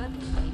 banget.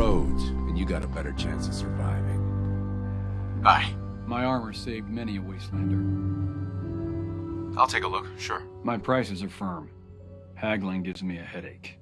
loads, and you got a better chance of surviving. Aye. My armor saved many a wastelander. I'll take a look, sure. My prices are firm. Haggling gives me a headache.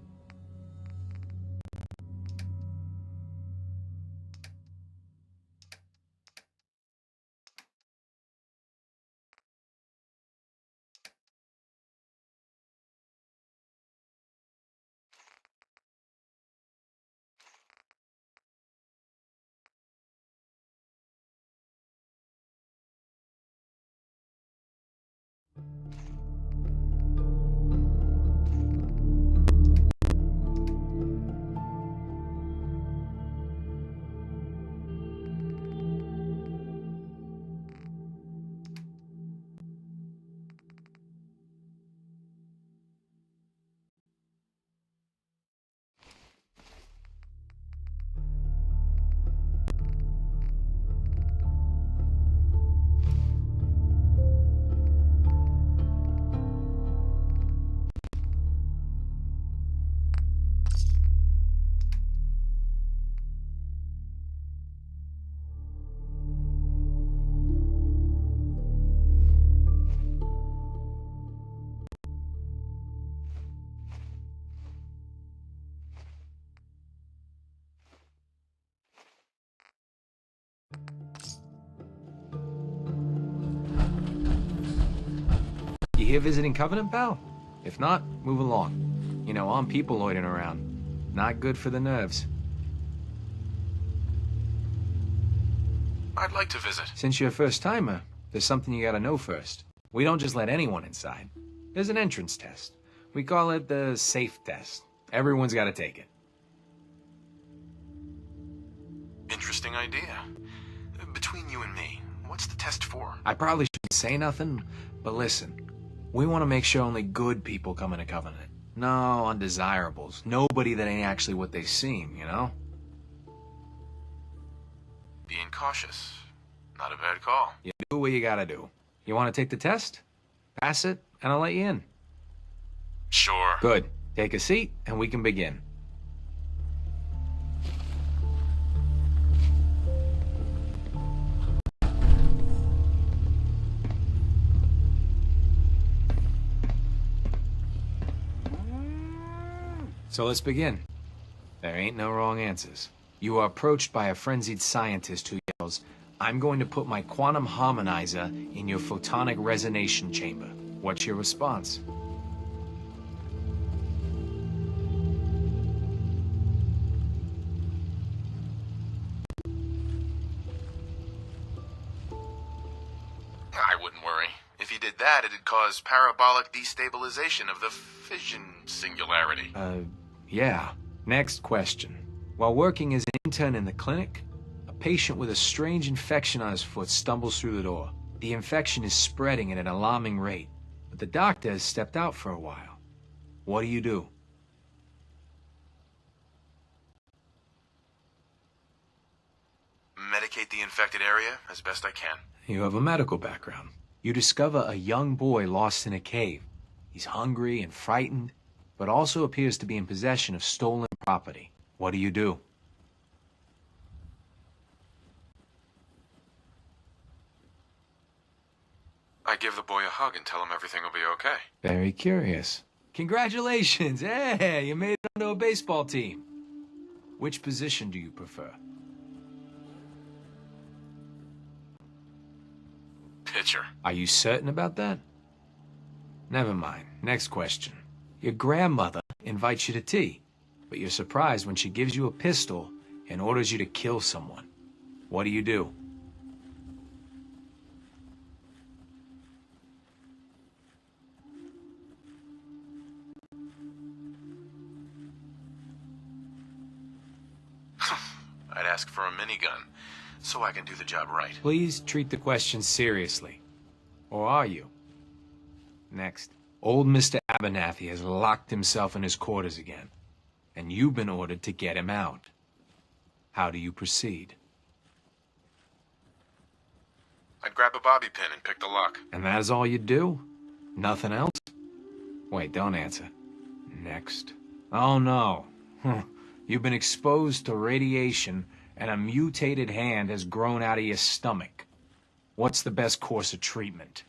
You here visiting Covenant, pal? If not, move along. You know, armed people loitering around. Not good for the nerves. I'd like to visit. Since you're a first-timer, there's something you gotta know first. We don't just let anyone inside. There's an entrance test. We call it the safe test. Everyone's gotta take it. Interesting idea. Between you and me, what's the test for? I probably shouldn't say nothing, but listen. We want to make sure only good people come into Covenant. No undesirables. Nobody that ain't actually what they seem, you know? Being cautious. Not a bad call. You do what you gotta do. You want to take the test? Pass it, and I'll let you in. Sure. Good. Take a seat, and we can begin. So let's begin. There ain't no wrong answers. You are approached by a frenzied scientist who yells, "I'm going to put my quantum harmonizer in your photonic resonation chamber." What's your response? I wouldn't worry. If he did that, it'd cause parabolic destabilization of the fission singularity. Yeah. Next question. While working as an intern in the clinic, a patient with a strange infection on his foot stumbles through the door. The infection is spreading at an alarming rate, but the doctor has stepped out for a while. What do you do? Medicate the infected area as best I can. You have a medical background. You discover a young boy lost in a cave. He's hungry and frightened, but also appears to be in possession of stolen property. What do you do? I give the boy a hug and tell him everything will be okay. Very curious. Congratulations! Hey, you made it onto a baseball team. Which position do you prefer? Pitcher. Are you certain about that? Never mind. Next question. Your grandmother invites you to tea, but you're surprised when she gives you a pistol and orders you to kill someone. What do you do? I'd ask for a minigun, so I can do the job right. Please treat the question seriously. Or are you? Next. Old Mr. Abernathy has locked himself in his quarters again, and you've been ordered to get him out. How do you proceed? I'd grab a bobby pin and pick the lock. And that is all you do? Nothing else? Wait, don't answer. Next. Oh no. You've been exposed to radiation, and a mutated hand has grown out of your stomach. What's the best course of treatment?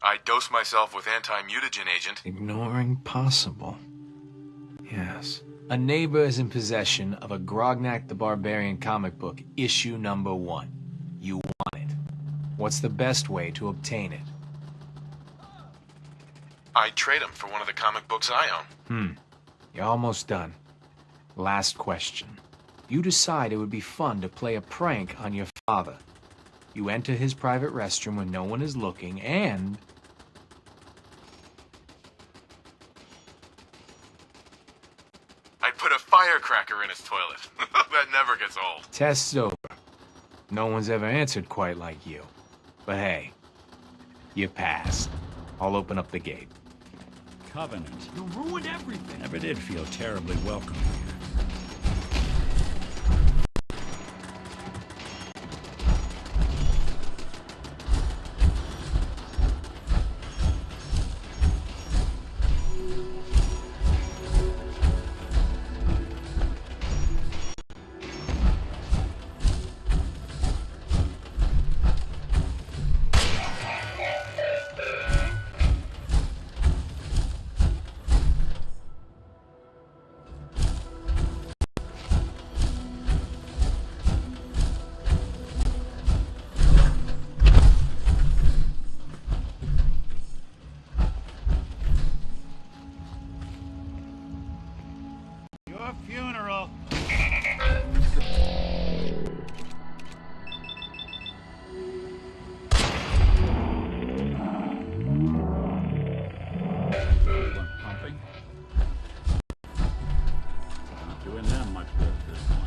I dose myself with anti-mutagen agent. Ignoring possible. Yes. A neighbor is in possession of a Grognak the Barbarian comic book, issue number 1. You want it. What's the best way to obtain it? I'd trade him for one of the comic books I own. You're almost done. Last question. You decide it would be fun to play a prank on your father. You enter his private restroom when no one is looking, and... I'd put a firecracker in his toilet. That never gets old. Test's over. No one's ever answered quite like you. But hey, you passed. I'll open up the gate. Covenant. You ruined everything. Never did feel terribly welcome here. Your funeral. Pumping. Not doing them much good at this point.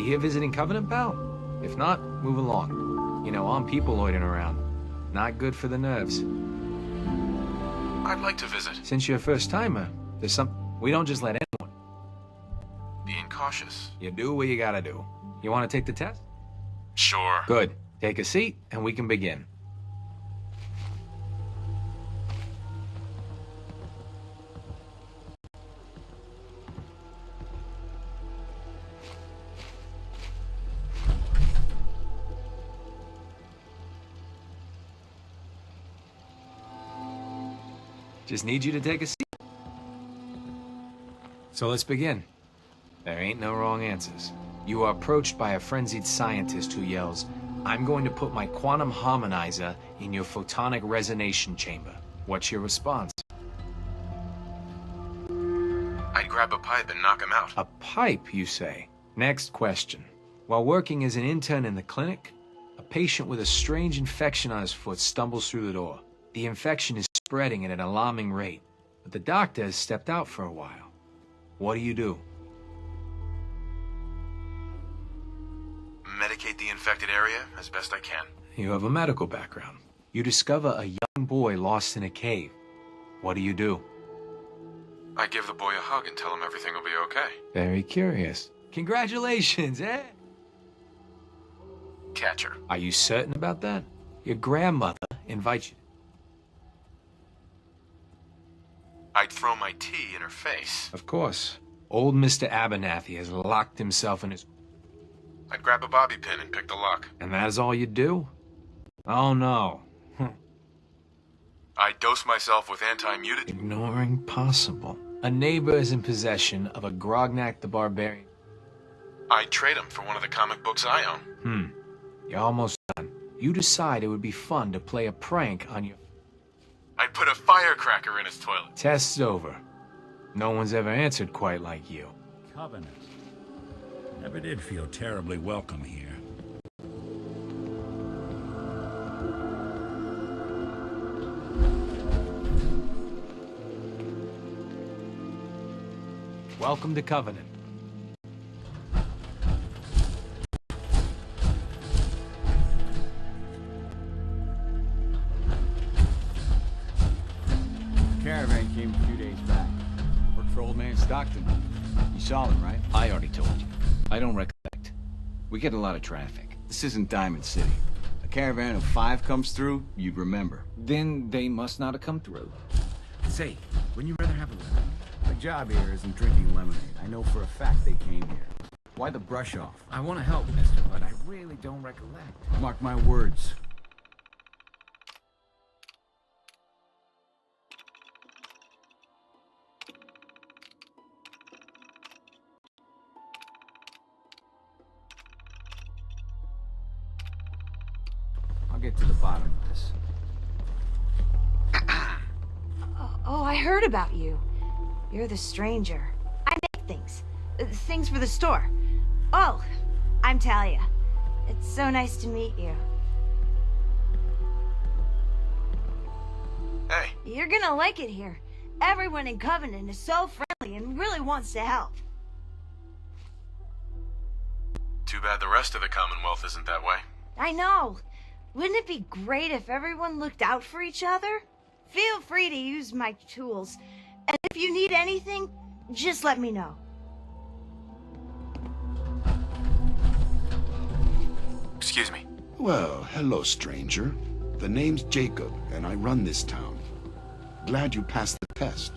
Here visiting Covenant, pal? If not, move along. You know, armed people loitering around. Not good for the nerves. I'd like to visit. Since you're a first-timer, there's some... We don't just let anyone. Being cautious. You do what you gotta do. You want to take the test? Sure. Good. Take a seat, and we can begin. Just need you to take a seat. So let's begin. There ain't no wrong answers. You are approached by a frenzied scientist who yells, "I'm going to put my quantum harmonizer in your photonic resonation chamber." What's your response? I'd grab a pipe and knock him out. A pipe, you say? Next question. While working as an intern in the clinic, a patient with a strange infection on his foot stumbles through the door. The infection is spreading at an alarming rate, but the doctor has stepped out for a while. What do you do? Medicate the infected area as best I can. You have a medical background. You discover a young boy lost in a cave. What do you do? I give the boy a hug and tell him everything will be okay. Very curious. Congratulations, eh? Catcher. Are you certain about that? Your grandmother invites you. I'd throw my tea in her face. Of course. Old Mr. Abernathy has locked himself in his... I'd grab a bobby pin and pick the lock. And that is all you do? Oh no. I'd dose myself with anti-mutagen. Ignoring possible. A neighbor is in possession of a Grognak the Barbarian. I'd trade him for one of the comic books I own. You're almost done. You decide it would be fun to play a prank on your... I'd put a firecracker in his toilet. Test's over. No one's ever answered quite like you. Covenant. Never did feel terribly welcome here. Welcome to Covenant. Caravan came a few days back. Worked for old man Stockton. You saw him, right? I already told you. I don't recollect. We get a lot of traffic. This isn't Diamond City. A caravan of 5 comes through, you'd remember. Then they must not have come through. Say, wouldn't you rather have a lemon? My job here isn't drinking lemonade. I know for a fact they came here. Why the brush off? I want to help, mister, but I really don't recollect. Mark my words. I'll get to the bottom of this. Oh, I heard about you. You're the stranger. I make things. Things for the store. Oh, I'm Talia. It's so nice to meet you. Hey. You're gonna like it here. Everyone in Covenant is so friendly and really wants to help. Too bad the rest of the Commonwealth isn't that way. I know. Wouldn't it be great if everyone looked out for each other? Feel free to use my tools. And if you need anything, just let me know. Excuse me. Well, hello, stranger. The name's Jacob, and I run this town. Glad you passed the test.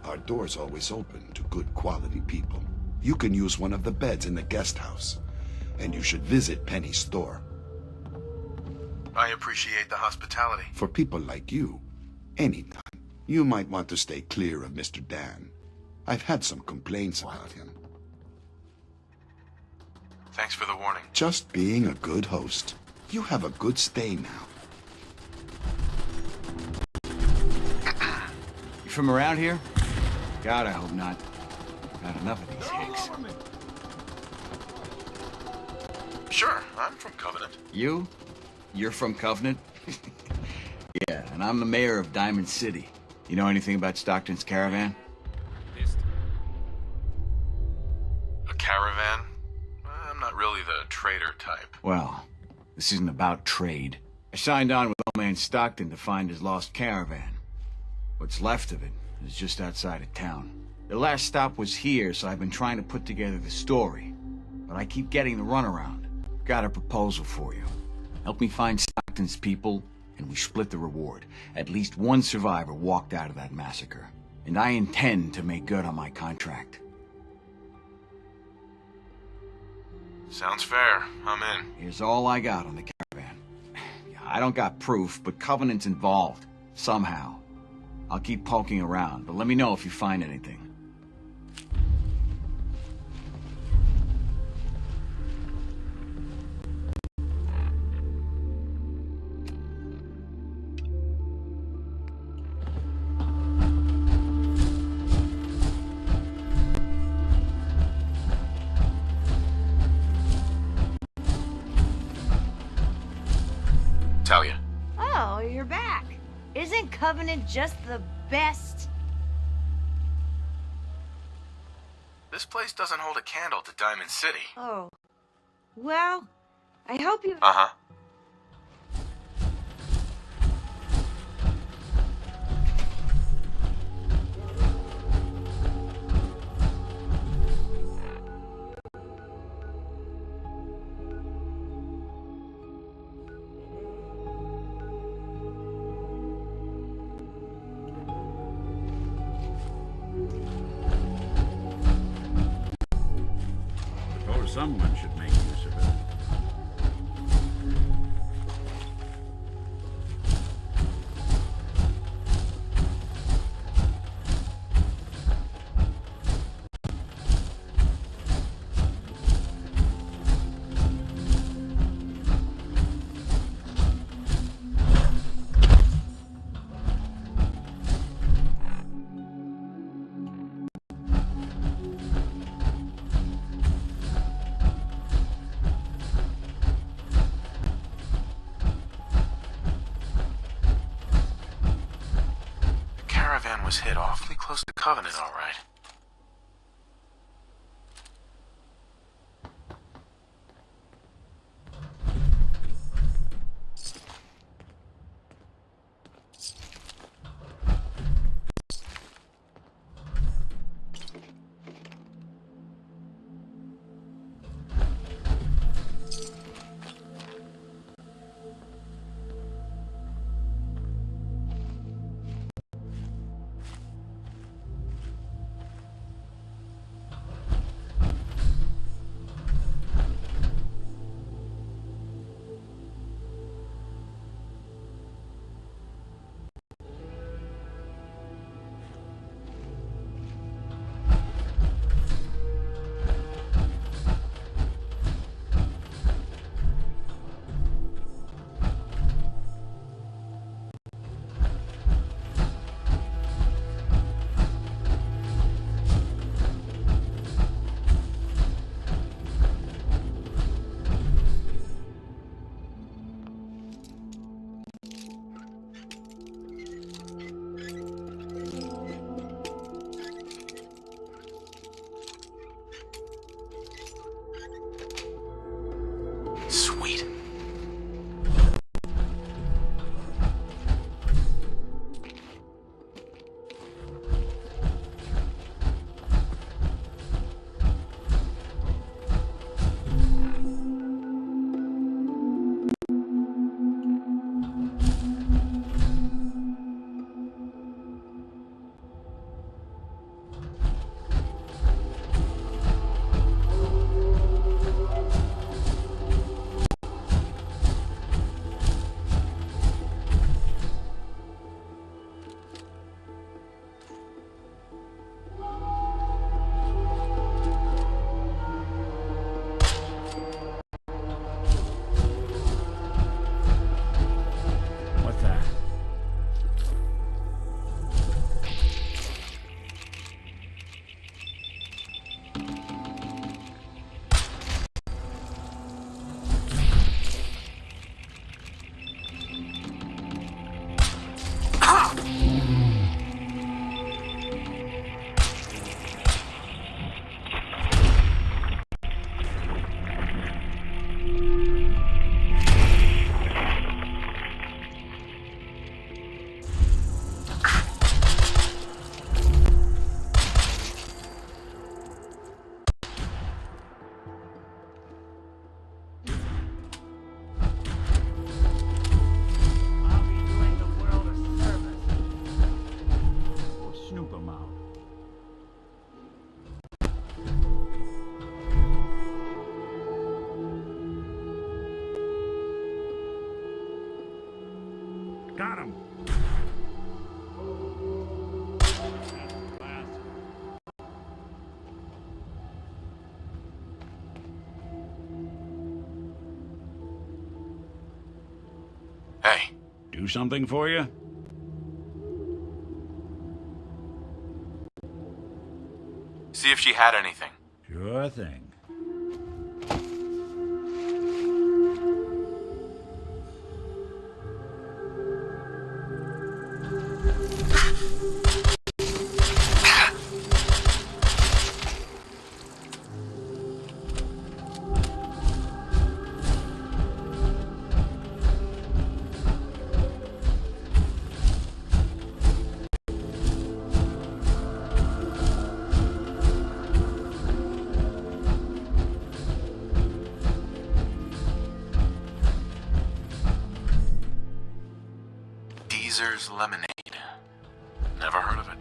Our door's always open to good quality people. You can use one of the beds in the guest house, and you should visit Penny's store. I appreciate the hospitality. For people like you, anytime. You might want to stay clear of Mr. Dan. I've had some complaints about him. Thanks for the warning. Just being a good host. You have a good stay now. You from around here? God, I hope not. Got enough of these hicks. Sure, I'm from Covenant. You? You're from Covenant? Yeah, and I'm the mayor of Diamond City. You know anything about Stockton's caravan? A caravan? I'm not really the trader type. Well, this isn't about trade. I signed on with old man Stockton to find his lost caravan. What's left of it is just outside of town. The last stop was here, so I've been trying to put together the story. But I keep getting the runaround. Got a proposal for you. Help me find Stockton's people, and we split the reward. At least one survivor walked out of that massacre. And I intend to make good on my contract. Sounds fair. I'm in. Here's all I got on the caravan. I don't got proof, but Covenant's involved. Somehow. I'll keep poking around, but let me know if you find anything. Talia. Oh, you're back. Isn't Covenant just the best? This place doesn't hold a candle to Diamond City. Oh. Well, I hope you... Uh-huh. Suppose someone should make use of it. Caravan was hit awfully close to Covenant, all right. Sweet. What's that? I'll be doing the world a service. We'll snoop 'em out. Got him. Hey, Do something for you? see if she had anything. Sure thing. Deezer's Lemonade. Never heard of it.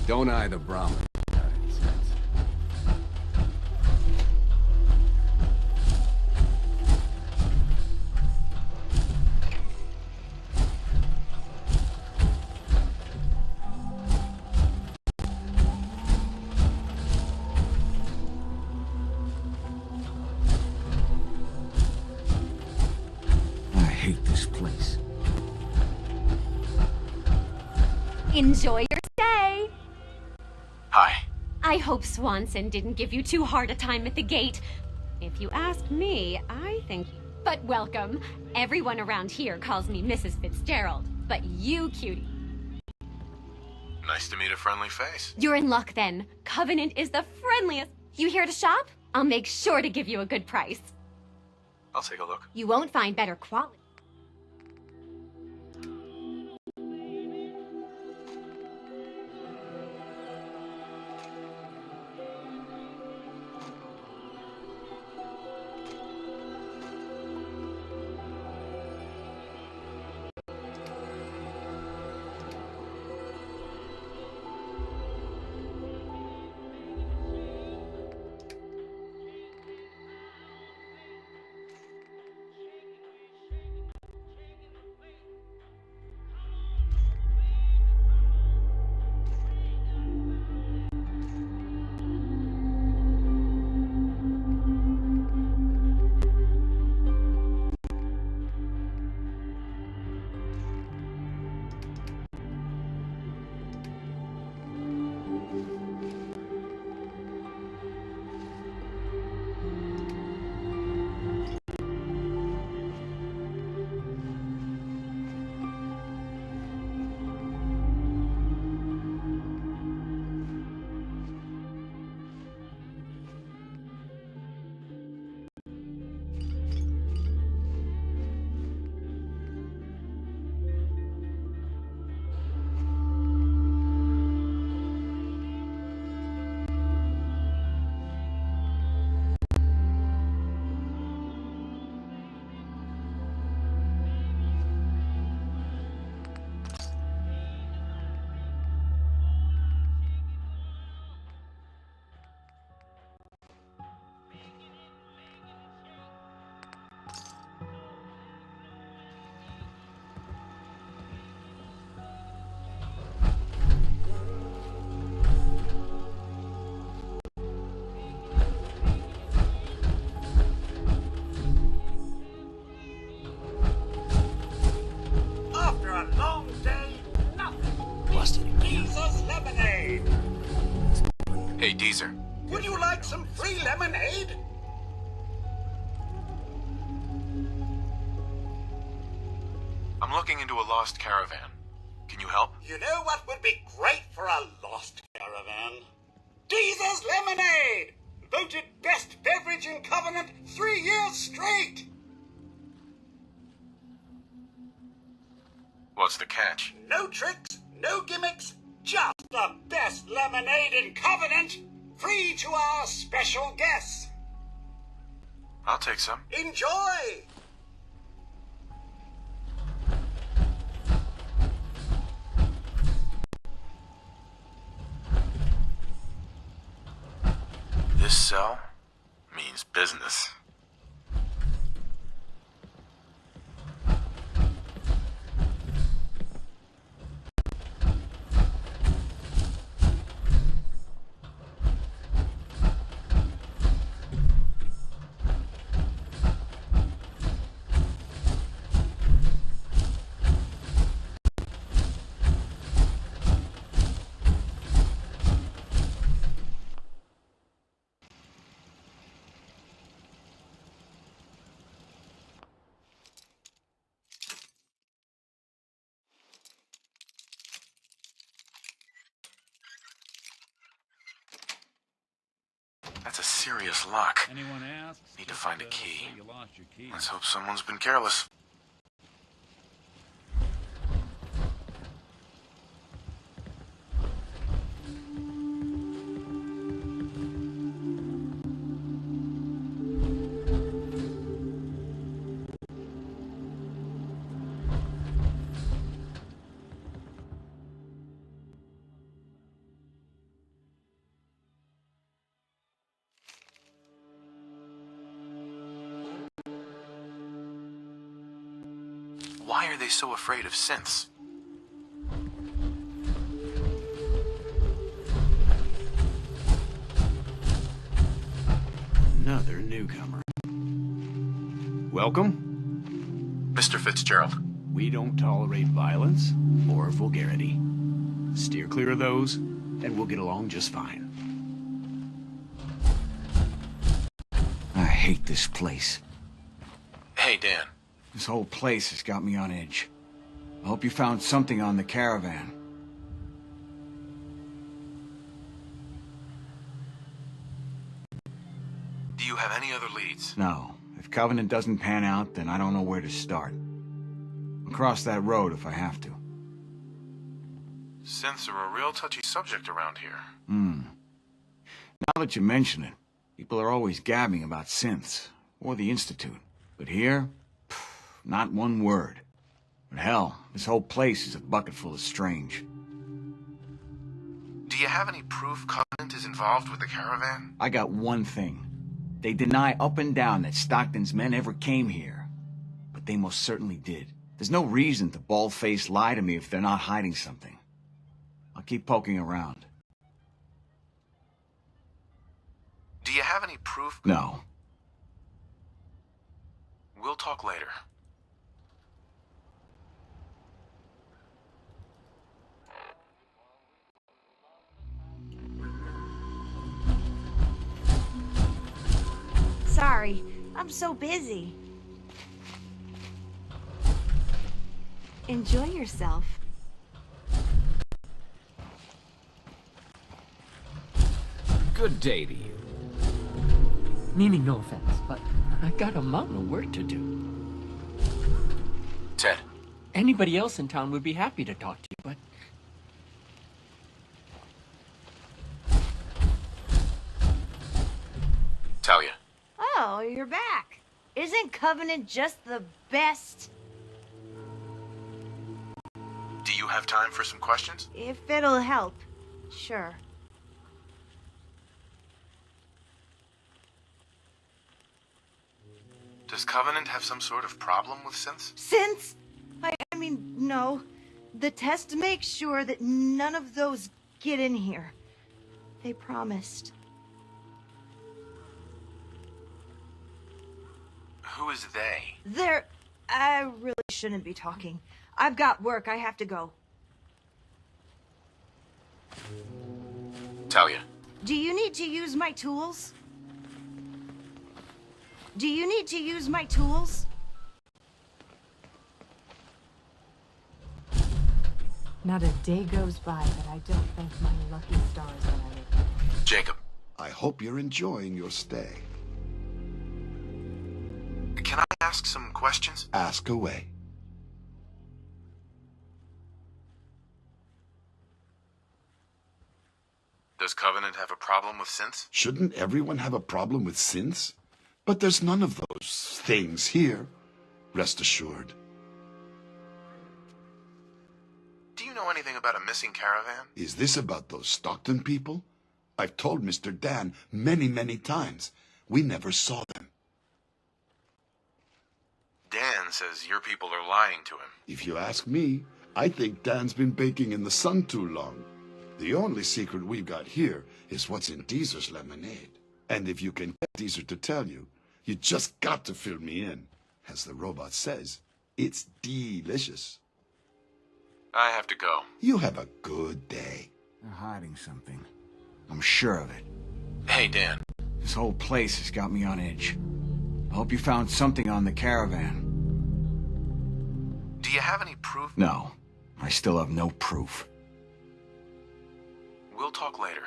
Don't eye the Brahmin. I hate this place. Enjoy your stay. Hi. I hope Swanson didn't give you too hard a time at the gate. If you ask me, I think... But welcome. Everyone around here calls me Mrs. Fitzgerald. But you, cutie. Nice to meet a friendly face. You're in luck then. Covenant is the friendliest. You here to shop? I'll make sure to give you a good price. I'll take a look. You won't find better quality. Hey, Deezer. Would you like some free lemonade? I'm looking into a lost caravan. Can you help? You know what would be great for a lost caravan? Deezer's Lemonade! Voted best beverage in Covenant 3 years straight! What's the catch? No tricks, no gimmicks, just the best lemonade in Covenant! Free to our special guests! I'll take some. Enjoy! This cell means business. That's a serious lock. Anyone asks? Need to find a just, key. say you lost your key. Let's hope someone's been careless. Why are they so afraid of synths? Another newcomer. Welcome. Mr. Fitzgerald. We don't tolerate violence or vulgarity. Steer clear of those, and we'll get along just fine. I hate this place. Hey, Dan. This whole place has got me on edge. I hope you found something on the caravan. Do you have any other leads? No. If Covenant doesn't pan out, then I don't know where to start. I'll cross that road if I have to. Synths are a real touchy subject around here. Now that you mention it, people are always gabbing about synths, or the Institute. But here, not one word. But hell, this whole place is a bucket full of strange. Do you have any proof Covenant is involved with the caravan? I got one thing. They deny up and down that Stockton's men ever came here. But they most certainly did. There's no reason to bald-faced lie to me if they're not hiding something. I'll keep poking around. Do you have any proof? No. We'll talk later. Sorry, I'm so busy. Enjoy yourself. Good day to you. Meaning no offense, but I got a mountain of work to do. Ted. Anybody else in town would be happy to talk to you, but... Talia. Oh, you're back. Isn't Covenant just the best? Do you have time for some questions? If it'll help, sure. Does Covenant have some sort of problem with synths? Since, I mean, no. The test makes sure that none of those get in here. They promised. Who is they? I really shouldn't be talking. I've got work. I have to go. Talia. Do you need to use my tools? Do you need to use my tools? Not a day goes by that I don't thank my lucky stars when I wake up. Jacob, I hope you're enjoying your stay. can I ask some questions? Ask away. Does Covenant have a problem with synths? Shouldn't everyone have a problem with synths? But there's none of those things here. Rest assured. Do you know anything about a missing caravan? Is this about those Stockton people? I've told Mr. Dan many, many times. We never saw them. Dan says your people are lying to him. If you ask me, I think Dan's been baking in the sun too long. The only secret we've got here is what's in Deezer's lemonade. And if you can get Deezer to tell you, you just got to fill me in. As the robot says, it's delicious. I have to go. You have a good day. They're hiding something. I'm sure of it. Hey, Dan. This whole place has got me on edge. I hope you found something on the caravan. Do you have any proof? No, I still have no proof. We'll talk later.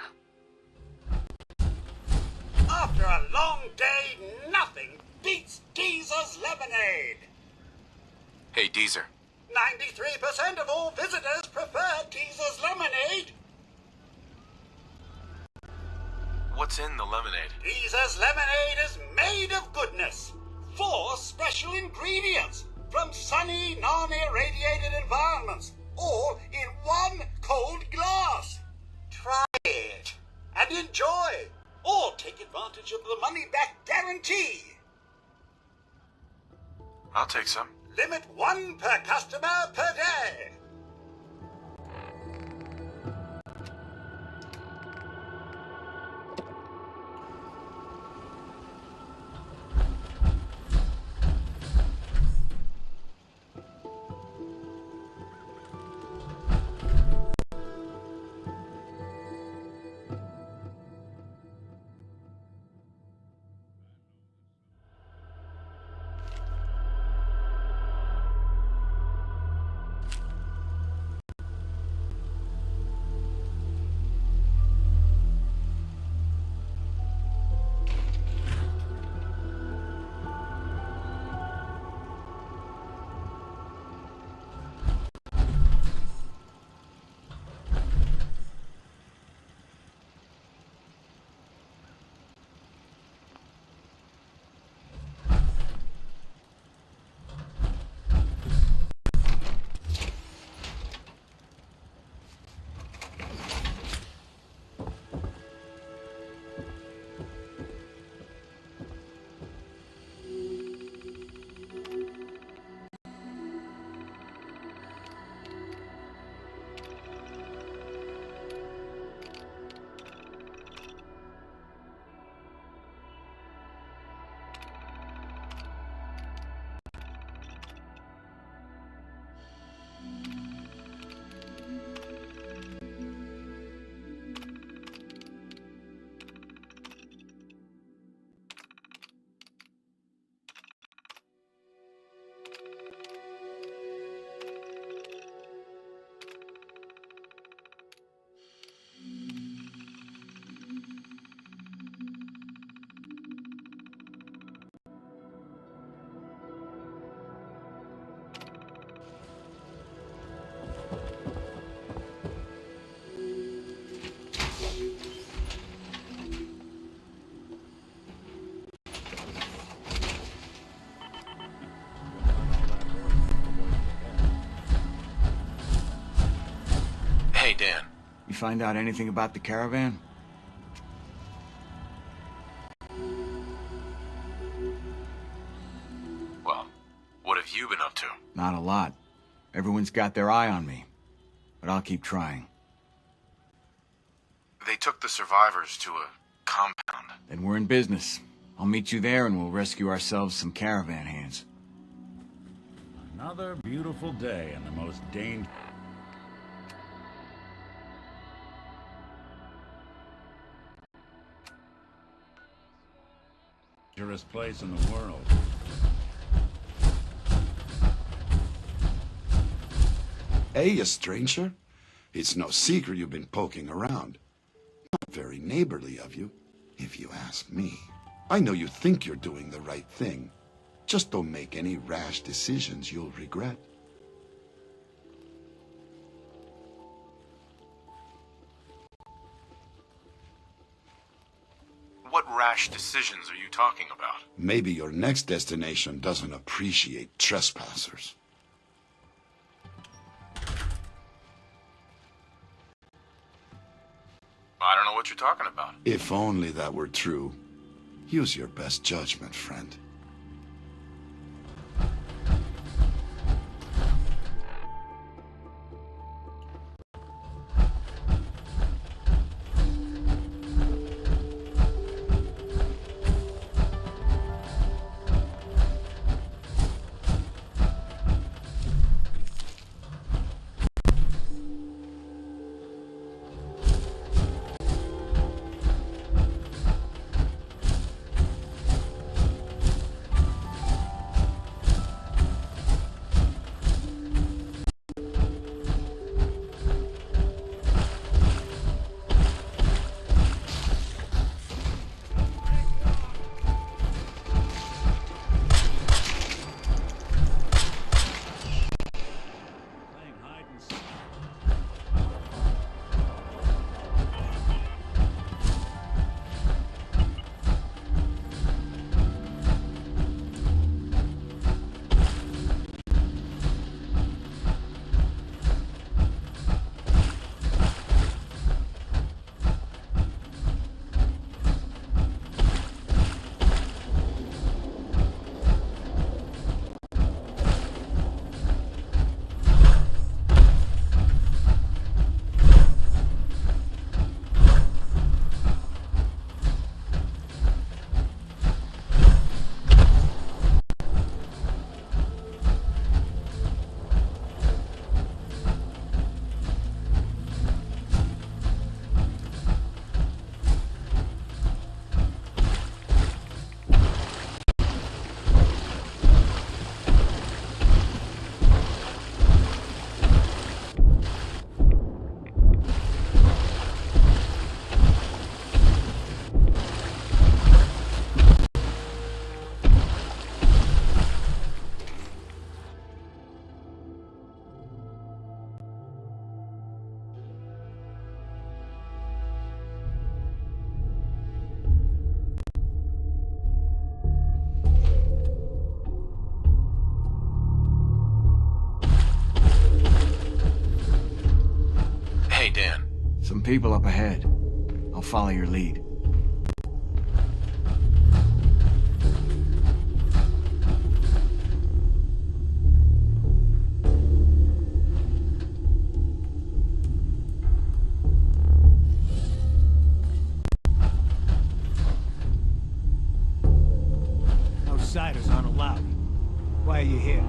After a long day, nothing beats Deezer's lemonade. Hey, Deezer. 93% of all visitors prefer Deezer's lemonade. What's in the lemonade? Deezer's lemonade is made of goodness. 4 special ingredients from sunny, non-irradiated environments, all in one cold glass. Try it and enjoy, or take advantage of the money-back guarantee. I'll take some. Limit 1 per customer per day. Hey, Dan. You find out anything about the caravan? Well, what have you been up to? Not a lot. Everyone's got their eye on me. But I'll keep trying. They took the survivors to a compound. Then we're in business. I'll meet you there and we'll rescue ourselves some caravan hands. Another beautiful day in the most dangerous... dangerous place in the world. Hey, a stranger? It's no secret you've been poking around. Not very neighborly of you, if you ask me. I know you think you're doing the right thing. Just don't make any rash decisions you'll regret. What rash decisions are you talking about? Maybe your next destination doesn't appreciate trespassers. I don't know what you're talking about. If only that were true. Use your best judgment, friend. Some people up ahead. I'll follow your lead. Outsiders aren't allowed. Why are you here?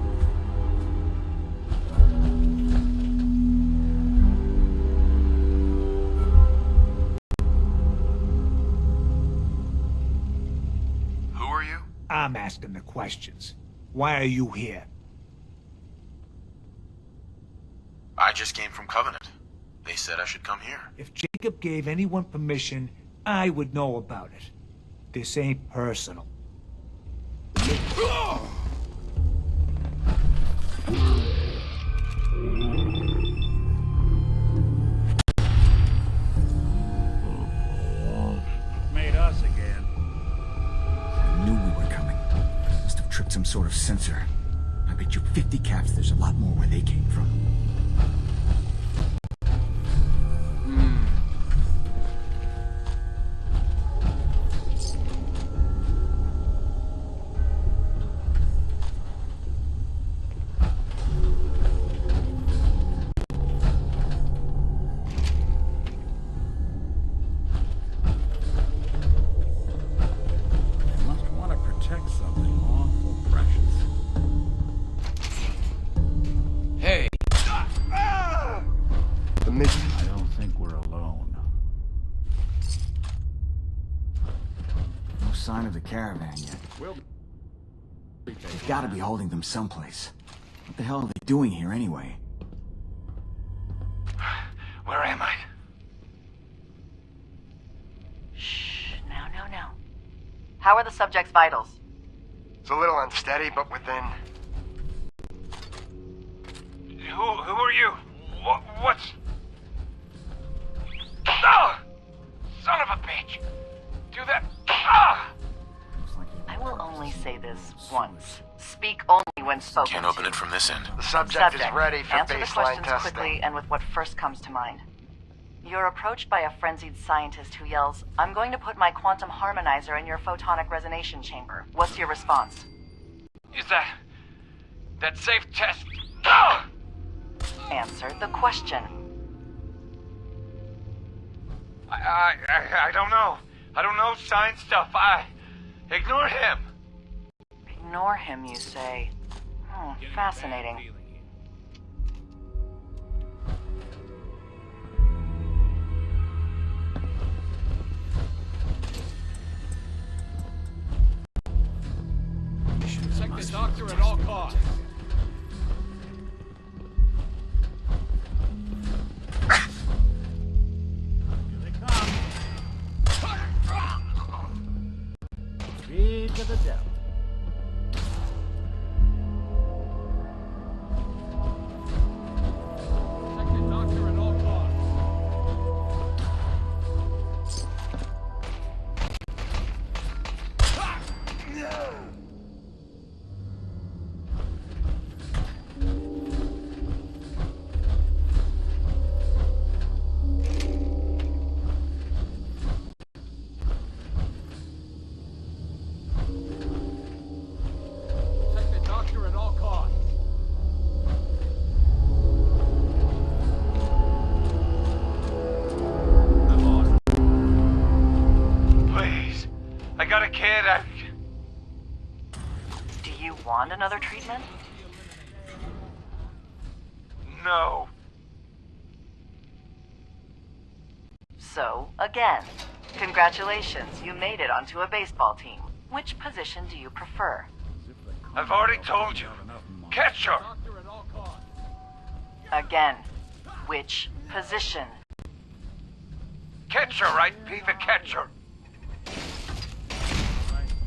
I'm asking the questions. Why are you here? I just came from Covenant. They said I should come here. If Jacob gave anyone permission, I would know about it. This ain't personal. Made us again. I knew we were coming. Must have tripped some sort of sensor. I bet you 50 caps there's a lot more where they came from. Something awful precious. Hey! sign of the caravan yet. They've got to be holding them someplace. What the hell are they doing here anyway? Where am I? Shh, no. How are the subject's vitals? It's a little unsteady, but within... Who are you? What's... Oh! Son of a bitch! Do that... Ah! I will only say this once. Speak only when spoken. Can't open it from this end. The subject is ready for answer the baseline questions testing. quickly and with what first comes to mind. You're approached by a frenzied scientist who yells, "I'm going to put my quantum harmonizer in your photonic resonation chamber." What's your response? Is that safe test? Ah! Answer the question. I don't know. I don't know science stuff. Ignore him. Ignore him, you say. Fascinating. Protect the doctor at all costs. Here they come. Feed to the devil. Protect the doctor at all costs. Protect the doctor at all costs. I'm on. Please. I got a kid. Do you want another treatment? No. So, again, congratulations, you made it onto a baseball team. Which position do you prefer? I've already told you. Catcher. Doctor at all costs. Again, which position? Catcher, right? Be the catcher.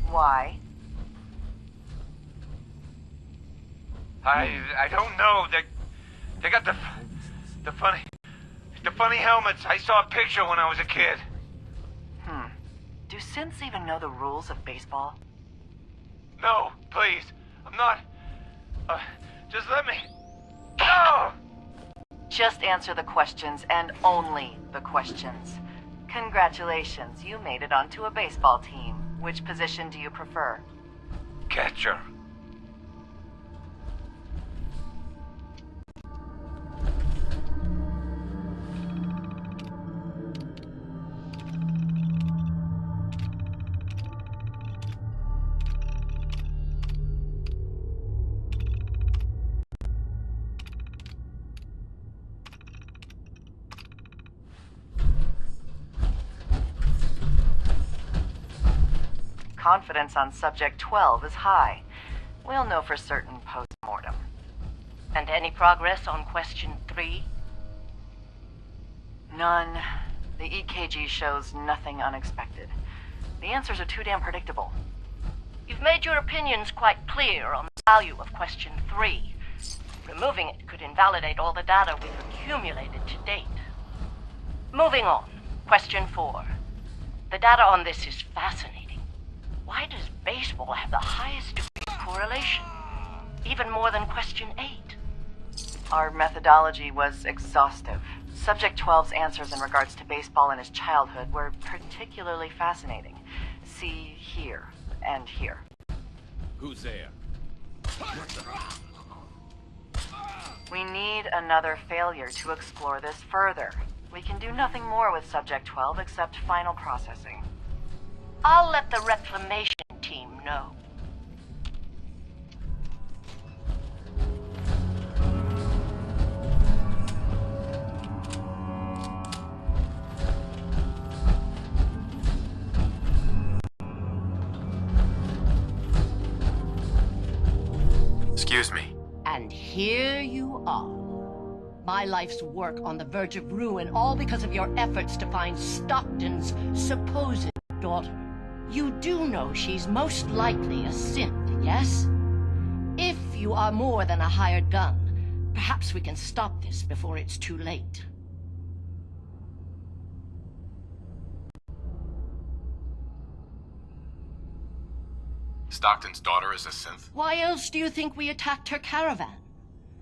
Why? I don't know. They got the funny helmets. I saw a picture when I was a kid. Do synths even know the rules of baseball? No, please. I'm not. Just let me. No! Just answer the questions, and only the questions. Congratulations, you made it onto a baseball team. Which position do you prefer? Catcher. Confidence on subject 12 is high. We'll know for certain post-mortem. And any progress on question 3? None. The EKG shows nothing unexpected. The answers are too damn predictable. You've made your opinions quite clear on the value of question 3. Removing it could invalidate all the data we've accumulated to date. Moving on. Question 4. The data on this is fascinating. Why does baseball have the highest degree of correlation? Even more than question 8. Our methodology was exhaustive. Subject 12's answers in regards to baseball in his childhood were particularly fascinating. See here and here. Who's there? We need another failure to explore this further. We can do nothing more with Subject 12 except final processing. I'll let the reclamation team know. Excuse me. And here you are. My life's work on the verge of ruin, all because of your efforts to find Stockton's supposed daughter. You do know she's most likely a synth, yes? If you are more than a hired gun, perhaps we can stop this before it's too late. Stockton's daughter is a synth? Why else do you think we attacked her caravan?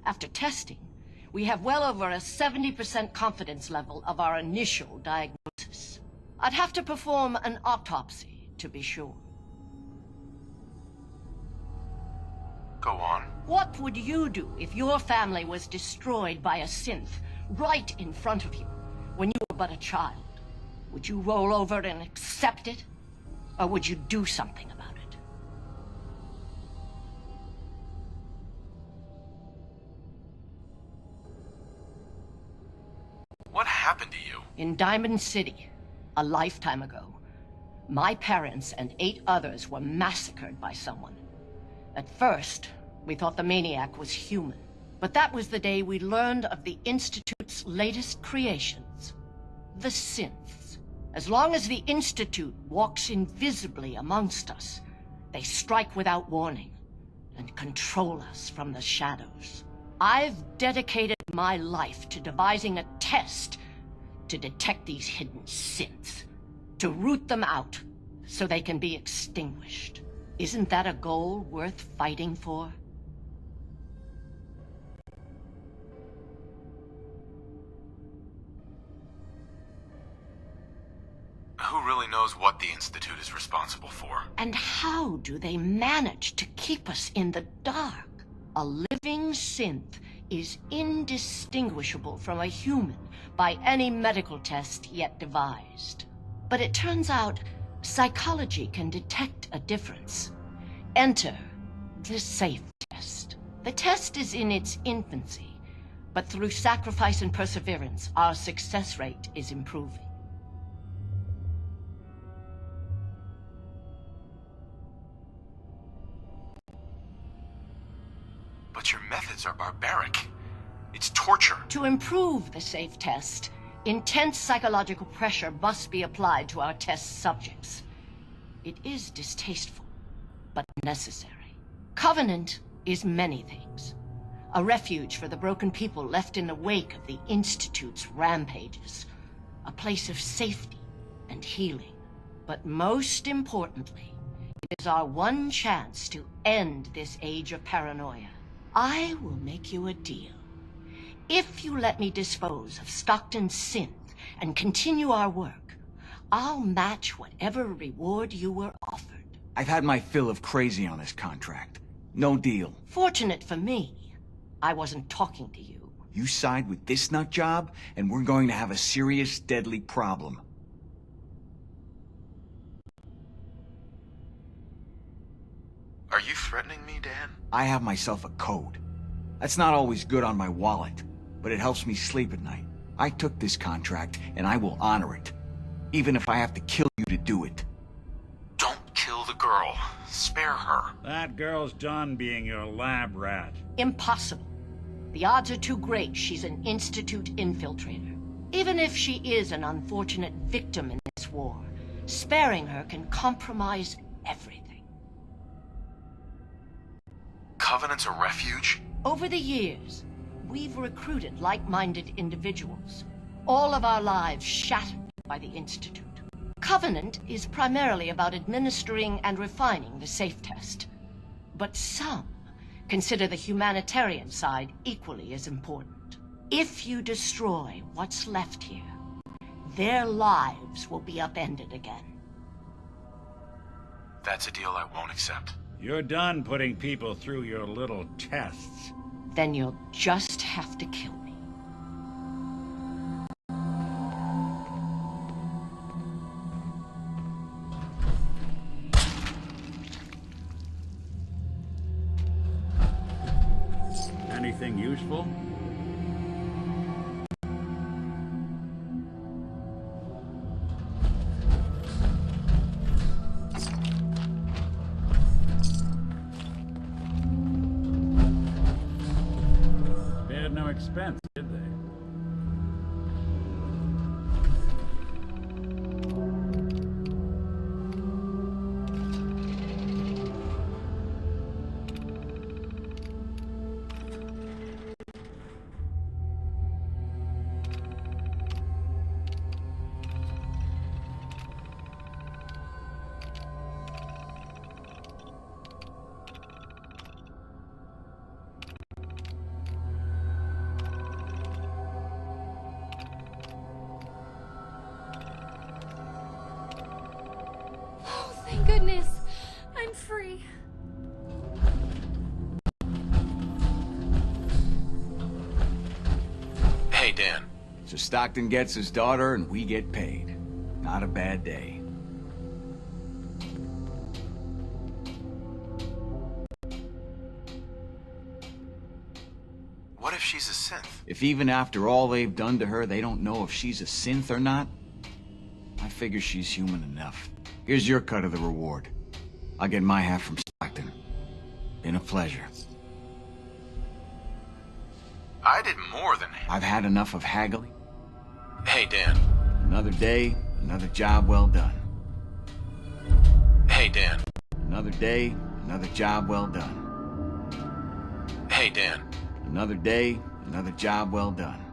After testing, we have well over a 70% confidence level of our initial diagnosis. I'd have to perform an autopsy to be sure. Go on. What would you do if your family was destroyed by a synth right in front of you when you were but a child? Would you roll over and accept it? Or would you do something about it? What happened to you? In Diamond City, a lifetime ago, my parents and 8 others were massacred by someone. At first, we thought the maniac was human, but that was the day we learned of the Institute's latest creations, the synths. As long as the Institute walks invisibly amongst us, they strike without warning and control us from the shadows. I've dedicated my life to devising a test to detect these hidden synths, to root them out so they can be extinguished. Isn't that a goal worth fighting for? Who really knows what the Institute is responsible for? And how do they manage to keep us in the dark? A living synth is indistinguishable from a human by any medical test yet devised. But it turns out psychology can detect a difference. Enter the safe test. The test is in its infancy, but through sacrifice and perseverance, our success rate is improving. But your methods are barbaric. It's torture. To improve the safe test, intense psychological pressure must be applied to our test subjects. It is distasteful, but necessary. Covenant is many things. A refuge for the broken people left in the wake of the Institute's rampages. A place of safety and healing. But most importantly, it is our one chance to end this age of paranoia. I will make you a deal. If you let me dispose of Stockton's synth and continue our work, I'll match whatever reward you were offered. I've had my fill of crazy on this contract. No deal. Fortunate for me, I wasn't talking to you. You side with this nut job, and we're going to have a serious, deadly problem. Are you threatening me, Dan? I have myself a code. That's not always good on my wallet, but it helps me sleep at night. I took this contract, and I will honor it. Even if I have to kill you to do it. Don't kill the girl. Spare her. That girl's done being your lab rat. Impossible. The odds are too great she's an Institute infiltrator. Even if she is an unfortunate victim in this war, sparing her can compromise everything. Covenant's a refuge? Over the years, we've recruited like-minded individuals. All of our lives shattered by the Institute. Covenant is primarily about administering and refining the safe test. But some consider the humanitarian side equally as important. If you destroy what's left here, their lives will be upended again. That's a deal I won't accept. You're done putting people through your little tests. Then you'll just have to kill me. Anything useful? suspense, did they? Thank goodness. I'm free. Hey, Dan. So Stockton gets his daughter and we get paid. Not a bad day. What if she's a synth? If even after all they've done to her, they don't know if she's a synth or not, I figure she's human enough. Here's your cut of the reward. I'll get my half from Stockton. Been a pleasure. I did more than... I've had enough of haggling. Hey, Dan. Another day, another job well done. Hey, Dan. Another day, another job well done. Hey, Dan. Another day, another job well done.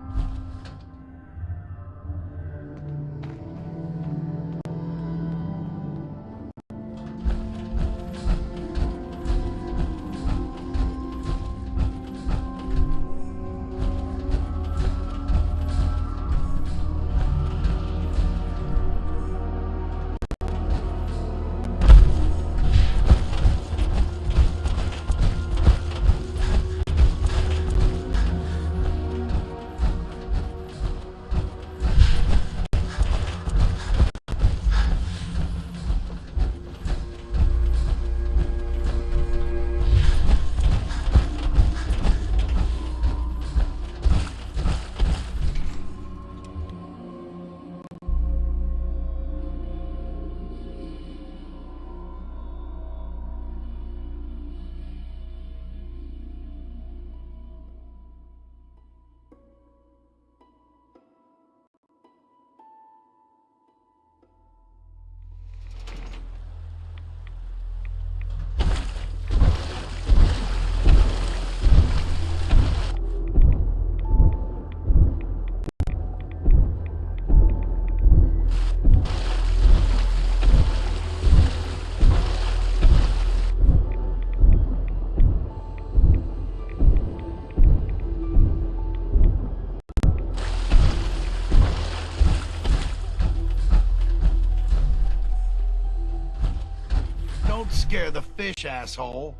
Don't scare the fish, asshole.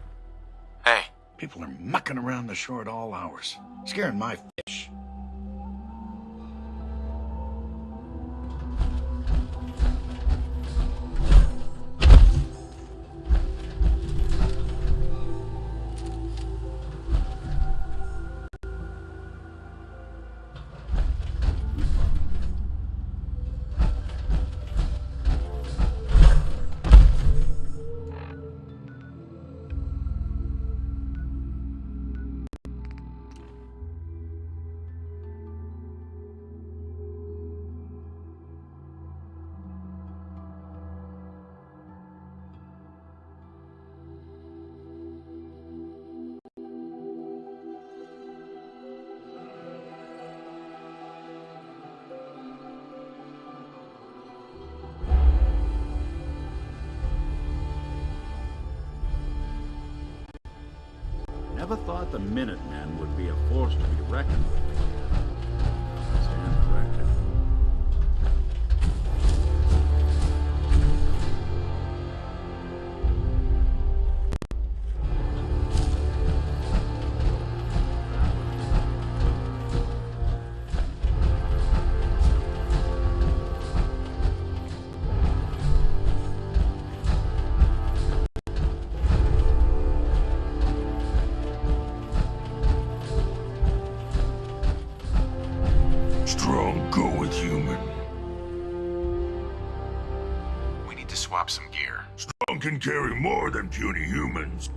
Hey. People are mucking around the shore at all hours, scaring my fish. Never thought the Minutemen would be a force to be reckoned with. Stand corrected. Strong go with human. We need to swap some gear. Strong can carry more than puny humans.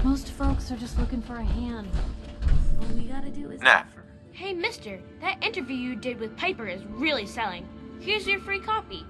Most folks are just looking for a hand. All we gotta do is Nah. offer. Hey, mister, that interview you did with Piper is really selling. Here's your free copy.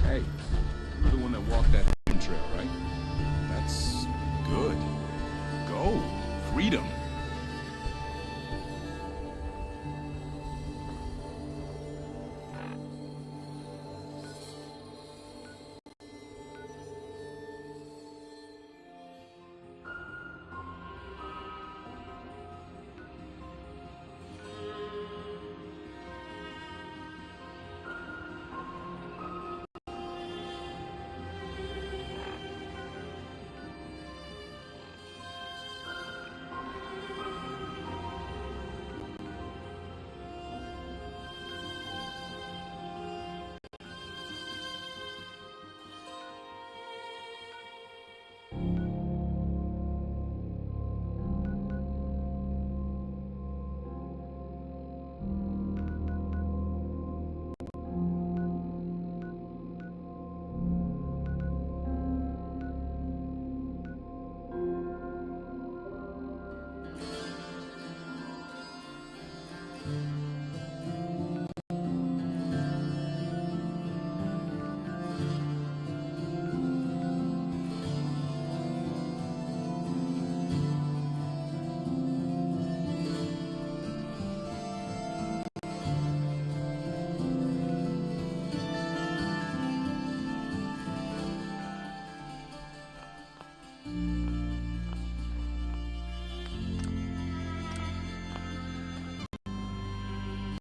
Hey, you're the one that walked that trail, right? That's good. Go. Freedom.